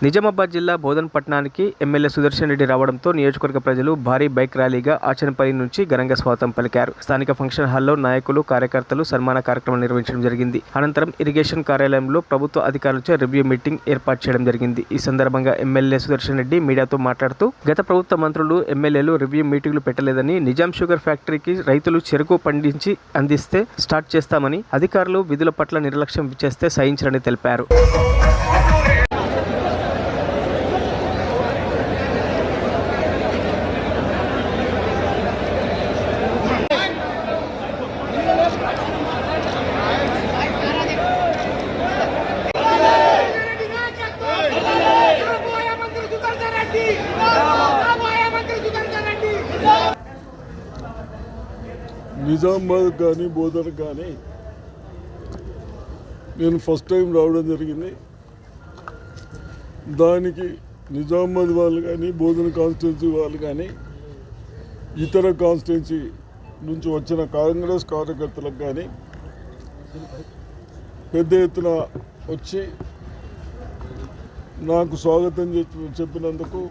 నిజామాబాద్ జిల్లా బోధన్ పట్టణానికి ఎమ్మెల్యే సుదర్శన్ రెడ్డి రావడంతో నియోజకవర్గ ప్రజలు భారీ బైక్ ర్యాలీగా ఆచనపల్లి నుంచి ఘనంగా స్వాగతం పలికారు. స్థానిక ఫంక్షన్ హాల్లో నాయకులు, కార్యకర్తలు సన్మాన కార్యక్రమం నిర్వహించడం జరిగింది. అనంతరం ఇరిగేషన్ కార్యాలయంలో ప్రభుత్వ అధికారులచే రివ్యూ మీటింగ్ ఏర్పాటు చేయడం జరిగింది. ఈ సందర్భంగా ఎమ్మెల్యే సుదర్శన్ రెడ్డి మీడియాతో మాట్లాడుతూ గత ప్రభుత్వ మంత్రులు, ఎమ్మెల్యేలు రివ్యూ మీటింగ్లు పెట్టలేదని, నిజాం షుగర్ ఫ్యాక్టరీకి రైతులు చెరుకు పండించి అందిస్తే స్టార్ట్ చేస్తామని, అధికారులు విధుల పట్ల నిర్లక్ష్యం చేస్తే సహించరని తెలిపారు. నిజామాబాద్ కానీ బోధన కానీ నేను ఫస్ట్ టైం రావడం జరిగింది. దానికి నిజామాబాద్ వాళ్ళు కానీ, బోధన కాన్స్టిట్యున్సీ వాళ్ళు కానీ, ఇతర కాన్స్టిట్యున్సీ నుంచి వచ్చిన కాంగ్రెస్ కార్యకర్తలకు కానీ పెద్ద ఎత్తున వచ్చి నాకు స్వాగతం చెప్పినందుకు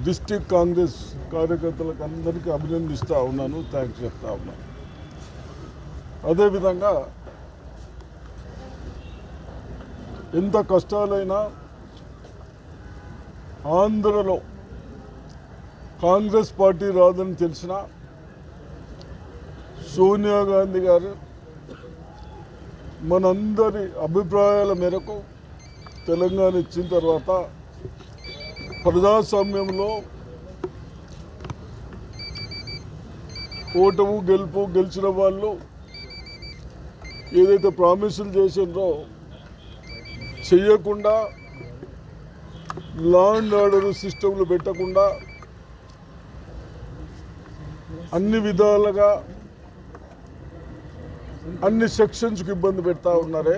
డిస్ట్రిక్ట్ కాంగ్రెస్ కార్యకర్తలకు అందరికీ అభినందిస్తూ ఉన్నాను, థ్యాంక్స్ చెప్తా ఉన్నాను. అదేవిధంగా ఎంత కష్టాలైనా ఆంధ్రలో కాంగ్రెస్ పార్టీ రాదని తెలిసిన సోనియా గాంధీ గారు మనందరి అభిప్రాయాల మేరకు తెలంగాణ ఇచ్చిన తర్వాత ప్రజాస్వామ్యంలో ఓటము గెలిచిన వాళ్ళు ఏదైతే ప్రామిసులు చేసిండ్రో చెయ్యకుండా, లా అండ్ ఆర్డర్ సిస్టంలు పెట్టకుండా అన్ని విధాలుగా అన్ని సెక్షన్స్కి ఇబ్బంది పెడతా ఉన్నారే.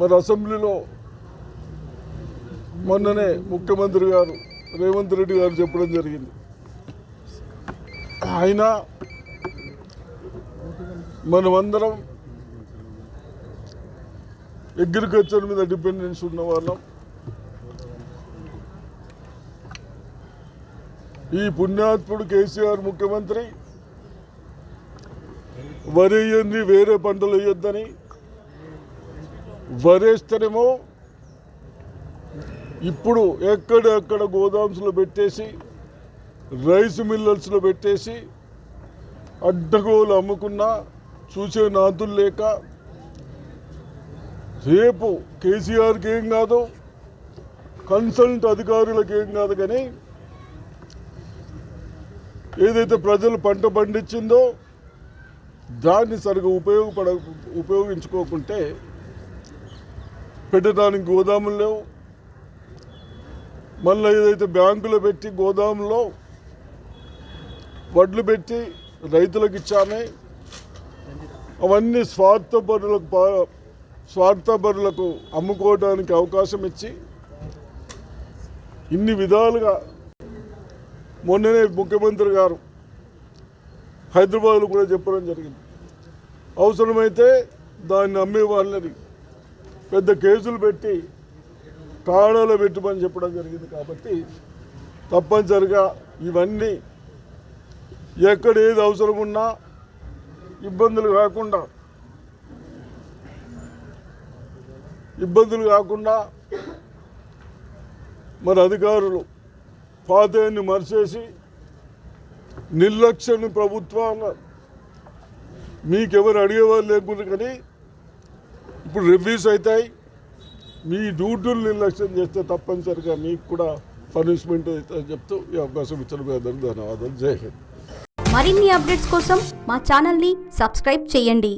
మరి అసెంబ్లీలో మొన్ననే ముఖ్యమంత్రి గారు రేవంత్ రెడ్డి గారు చెప్పడం జరిగింది. అయినా మనమందరం అగ్రికల్చర్ మీద డిపెండెన్స్ ఉన్న వాళ్ళం. ఈ పుణ్యాత్ముడు కేసీఆర్ ముఖ్యమంత్రి వరి వేయండి, వేరే పంటలు వేయొద్దని, వరేస్తేనేమో ఇప్పుడు ఎక్కడెక్కడ గోదామ్స్లో పెట్టేసి, రైస్ మిల్లర్స్లో పెట్టేసి అడ్డగోలు అమ్ముకున్నా చూసే నాతులు లేక, రేపు కేసీఆర్కి ఏం కాదు, కన్సల్ట్ అధికారులకు ఏం కాదు, కానీ ఏదైతే ప్రజలు పంట పండించిందో దాన్ని సరిగా ఉపయోగించుకోకుంటే పెట్టడానికి గోదాములు లేవు. మళ్ళీ ఏదైతే బ్యాంకులో పెట్టి గోదాములో వడ్లు పెట్టి రైతులకు ఇచ్చామే, అవన్నీ స్వార్థపరులకు అమ్ముకోవడానికి అవకాశం ఇచ్చి ఇన్ని విధాలుగా మొన్ననే ముఖ్యమంత్రి గారు హైదరాబాద్లో కూడా చెప్పడం జరిగింది. అవసరమైతే దాన్ని అమ్మే వాళ్ళని పెద్ద కేసులు పెట్టి కాడాలో పెట్టమని చెప్పడం జరిగింది. కాబట్టి తప్పనిసరిగా ఇవన్నీ ఎక్కడ ఏది అవసరం ఉన్నా ఇబ్బందులు కాకుండా మరి అధికారులు పాతయాన్ని మరిచేసి నిర్లక్ష్యం ప్రభుత్వాలు మీకెవరు అడిగేవారు లేకుండా, కానీ ఇప్పుడు రివ్యూస్ అవుతాయి. మీ డ్యూటీలు నిర్లక్ష్యం చేస్తే తప్పనిసరిగా మీకు కూడా పనిష్మెంట్ అవుతుందని చెప్తూ ఈ అవకాశం ఇచ్చిన ధన్యవాదాలు. జై హింద్. మరిన్ని అప్డేట్స్ కోసం మా ఛానల్ని సబ్స్క్రైబ్ చేయండి.